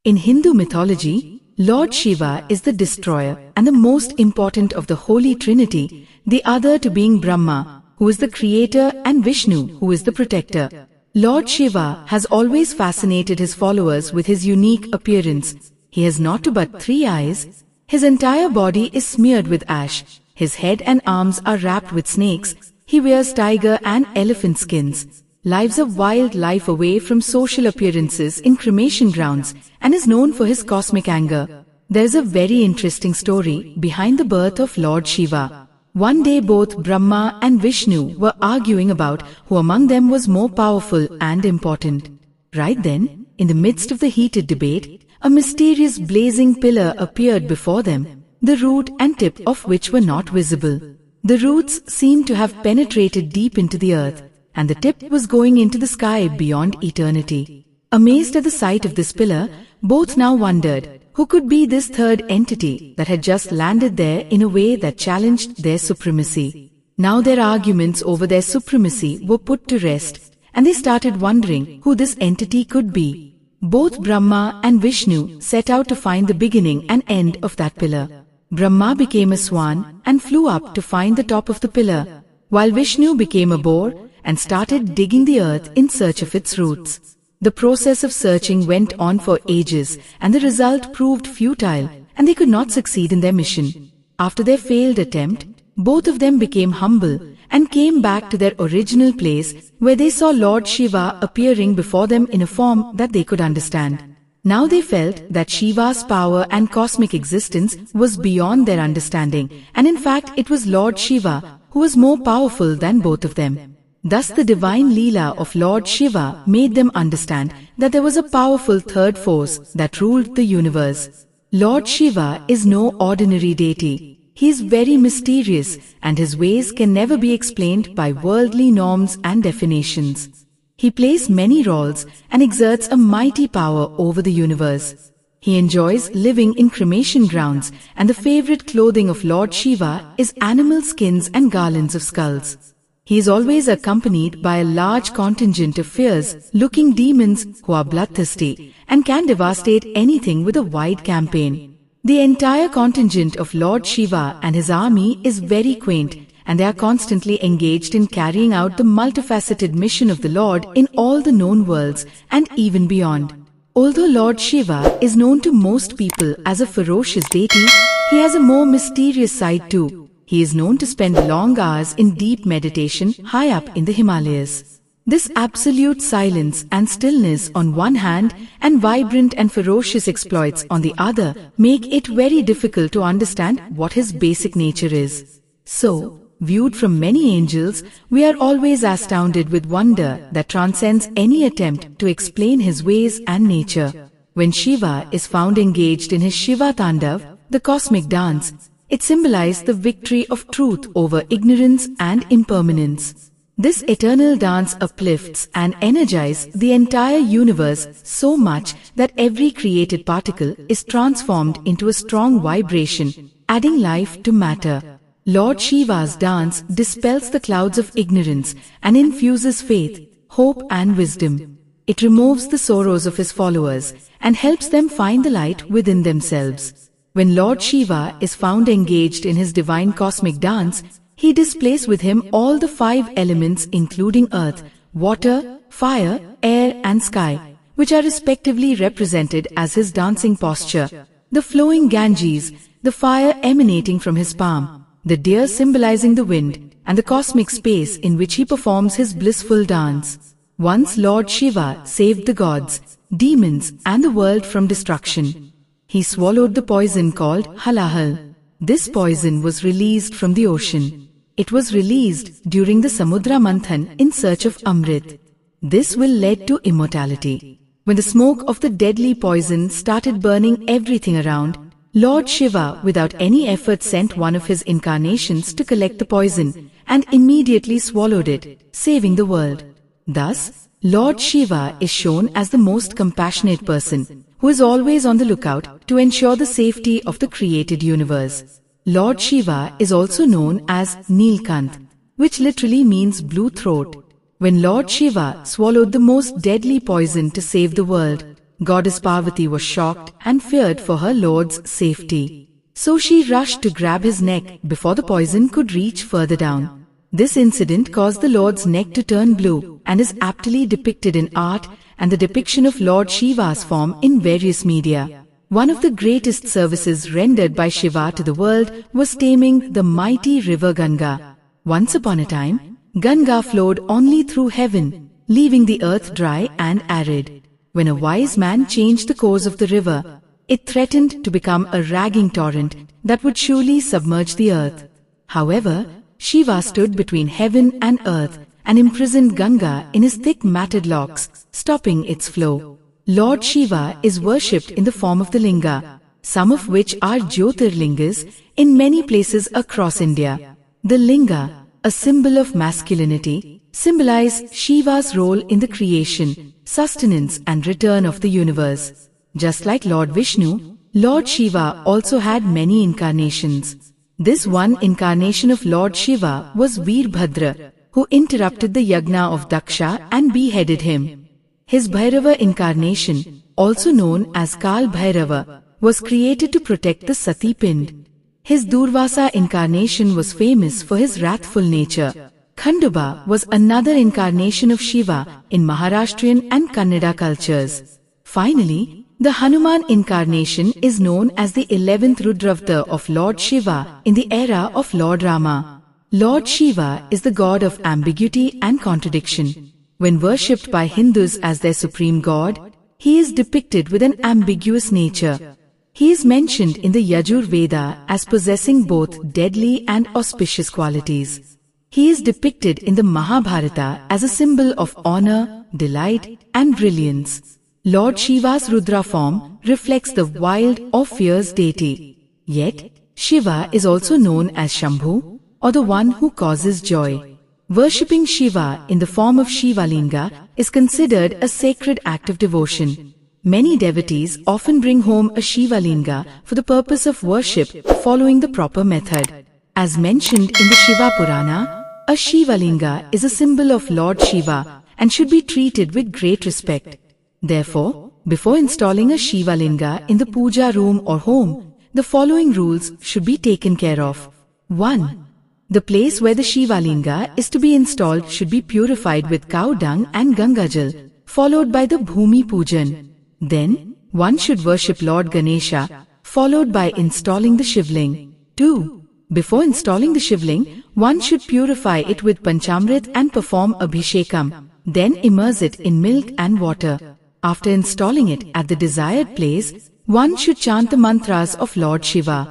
In Hindu mythology, Lord Shiva is the destroyer and the most important of the Holy Trinity, the other to being Brahma, who is the creator, and Vishnu, who is the protector. Lord Shiva has always fascinated his followers with his unique appearance. He has not but 3 eyes. His entire body is smeared with ash. His head and arms are wrapped with snakes. He wears tiger and elephant skins, lives a wild life away from social appearances in cremation grounds, and is known for his cosmic anger. There is a very interesting story behind the birth of Lord Shiva. One day both Brahma and Vishnu were arguing about who among them was more powerful and important. Right then, in the midst of the heated debate, a mysterious blazing pillar appeared before them, the root and tip of which were not visible. The roots seemed to have penetrated deep into the earth, and the tip was going into the sky beyond eternity. Amazed at the sight of this pillar, both now wondered who could be this third entity that had just landed there in a way that challenged their supremacy. Now their arguments over their supremacy were put to rest, and they started wondering who this entity could be. Both Brahma and Vishnu set out to find the beginning and end of that pillar. Brahma became a swan and flew up to find the top of the pillar, while Vishnu became a boar and started digging the earth in search of its roots. The process of searching went on for ages, and the result proved futile, and they could not succeed in their mission. After their failed attempt, both of them became humble and came back to their original place, where they saw Lord Shiva appearing before them in a form that they could understand. Now they felt that Shiva's power and cosmic existence was beyond their understanding, and in fact it was Lord Shiva who was more powerful than both of them. Thus the divine Leela of Lord Shiva made them understand that there was a powerful third force that ruled the universe. Lord Shiva is no ordinary deity. He is very mysterious, and his ways can never be explained by worldly norms and definitions. He plays many roles and exerts a mighty power over the universe. He enjoys living in cremation grounds, and the favorite clothing of Lord Shiva is animal skins and garlands of skulls. He is always accompanied by a large contingent of fierce-looking demons who are bloodthirsty and can devastate anything with a wide campaign. The entire contingent of Lord Shiva and his army is very quaint, and they are constantly engaged in carrying out the multifaceted mission of the Lord in all the known worlds and even beyond. Although Lord Shiva is known to most people as a ferocious deity, he has a more mysterious side too. He is known to spend long hours in deep meditation high up in the Himalayas. This absolute silence and stillness on one hand and vibrant and ferocious exploits on the other make it very difficult to understand what his basic nature is. So, viewed from many angels, we are always astounded with wonder that transcends any attempt to explain his ways and nature. When Shiva is found engaged in his Shiva Tandav, the cosmic dance, it symbolized the victory of truth over ignorance and impermanence. This eternal dance uplifts and energizes the entire universe so much that every created particle is transformed into a strong vibration, adding life to matter. Lord Shiva's dance dispels the clouds of ignorance and infuses faith, hope and wisdom. It removes the sorrows of his followers and helps them find the light within themselves. When Lord Shiva is found engaged in his divine cosmic dance, he displays with him all the 5 elements including earth, water, fire, air and sky, which are respectively represented as his dancing posture. The flowing Ganges, the fire emanating from his palm, the deer symbolizing the wind, and the cosmic space in which he performs his blissful dance. Once Lord Shiva saved the gods, demons and the world from destruction. He swallowed the poison called halahal. This poison was released from the ocean. It was released during the Samudra Manthan in search of Amrit. This will lead to immortality. When the smoke of the deadly poison started burning everything around, Lord Shiva without any effort sent one of his incarnations to collect the poison and immediately swallowed it, saving the world. Thus, Lord Shiva is shown as the most compassionate person, who is always on the lookout to ensure the safety of the created universe. Lord Shiva is also known as Neelkant, which literally means blue throat. When Lord Shiva swallowed the most deadly poison to save the world, Goddess Parvati was shocked and feared for her lord's safety. So she rushed to grab his neck before the poison could reach further down. This incident caused the Lord's neck to turn blue and is aptly depicted in art and the depiction of Lord Shiva's form in various media. One of the greatest services rendered by Shiva to the world was taming the mighty river Ganga. Once upon a time, Ganga flowed only through heaven, leaving the earth dry and arid. When a wise man changed the course of the river, it threatened to become a raging torrent that would surely submerge the earth. However, Shiva stood between heaven and earth and imprisoned Ganga in his thick matted locks, stopping its flow. Lord Shiva is worshipped in the form of the linga, some of which are Jyotirlingas, in many places across India. The linga, a symbol of masculinity, symbolize Shiva's role in the creation, sustenance and return of the universe. Just like Lord Vishnu, Lord Shiva also had many incarnations. This one incarnation of Lord Shiva was Veerbhadra, who interrupted the yagna of Daksha and beheaded him. His Bhairava incarnation, also known as Kal Bhairava, was created to protect the Sati Pind. His Durvasa incarnation was famous for his wrathful nature. Khandoba was another incarnation of Shiva in Maharashtrian and Kannada cultures. Finally, the Hanuman incarnation is known as the 11th Rudravatar of Lord Shiva in the era of Lord Rama. Lord Shiva is the god of ambiguity and contradiction. When worshipped by Hindus as their supreme god, he is depicted with an ambiguous nature. He is mentioned in the Yajur Veda as possessing both deadly and auspicious qualities. He is depicted in the Mahabharata as a symbol of honor, delight, and brilliance. Lord Shiva's Rudra form reflects the wild or fierce deity. Yet, Shiva is also known as Shambhu, or the one who causes joy. Worshipping Shiva in the form of Shivalinga is considered a sacred act of devotion. Many devotees often bring home a Shivalinga for the purpose of worship following the proper method. As mentioned in the Shiva Purana, a Shivalinga is a symbol of Lord Shiva and should be treated with great respect. Therefore, before installing a Shivalinga in the puja room or home, the following rules should be taken care of. 1. The place where the Shivalinga is to be installed should be purified with cow dung and Gangajal, followed by the Bhumi Pujan. Then, one should worship Lord Ganesha, followed by installing the Shivling. 2. Before installing the Shivling, one should purify it with Panchamrit and perform Abhishekam, then immerse it in milk and water. After installing it at the desired place, one should chant the mantras of Lord Shiva.